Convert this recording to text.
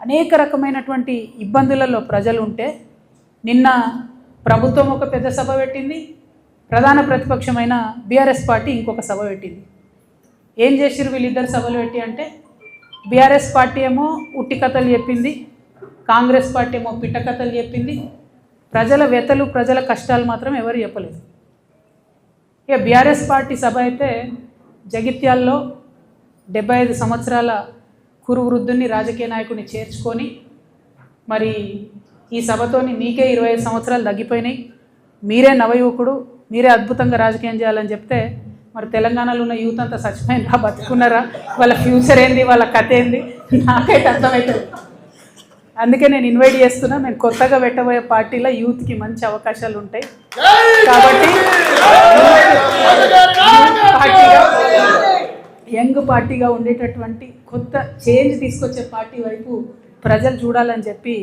అనేక రకమైనటువంటి ఇబ్బందులలో ప్రజలు ఉంటే నిన్న ప్రభుత్వం ఒక పెద్ద సభ పెట్టింది, ప్రధాన ప్రతిపక్షమైన బీఆర్ఎస్ పార్టీ ఇంకొక సభ పెట్టింది. ఏం చేసిరు వీళ్ళిద్దరు సభలు పెట్టి అంటే, బీఆర్ఎస్ పార్టీ ఏమో ఉట్టి కథలు చెప్పింది, కాంగ్రెస్ పార్టీ ఏమో పిట్ట కథలు చెప్పింది. ప్రజల వ్యతలు ప్రజల కష్టాలు మాత్రం ఎవరు చెప్పలేదు. ఇక బీఆర్ఎస్ పార్టీ సభ అయితే జగిత్యాల్లో 75 సంవత్సరాల కురు వృద్ధుని రాజకీయ నాయకుడిని చేర్చుకొని మరి ఈ సభతోని మీకే 25 సంవత్సరాలు తగ్గిపోయినాయి, మీరే నవయువకుడు, మీరే అద్భుతంగా రాజకీయం చేయాలని చెప్తే మరి తెలంగాణలో ఉన్న యూత్ అంతా చచ్చిపోయినరా బతుకున్నారా, వాళ్ళ ఫ్యూచర్ ఏంది, వాళ్ళ కథ ఏంది నాకైతే అర్థమవుతుంది. అందుకే నేను ఇన్వైట్ చేస్తున్నా. నేను కొత్తగా పెట్టబోయే పార్టీలో యూత్కి మంచి అవకాశాలు ఉంటాయి కాబట్టి యంగ్ పార్టీగా ఉండేటటువంటి కొత్త చేంజ్ తీసుకొచ్చే పార్టీ వైపు ప్రజలు చూడాలని చెప్పి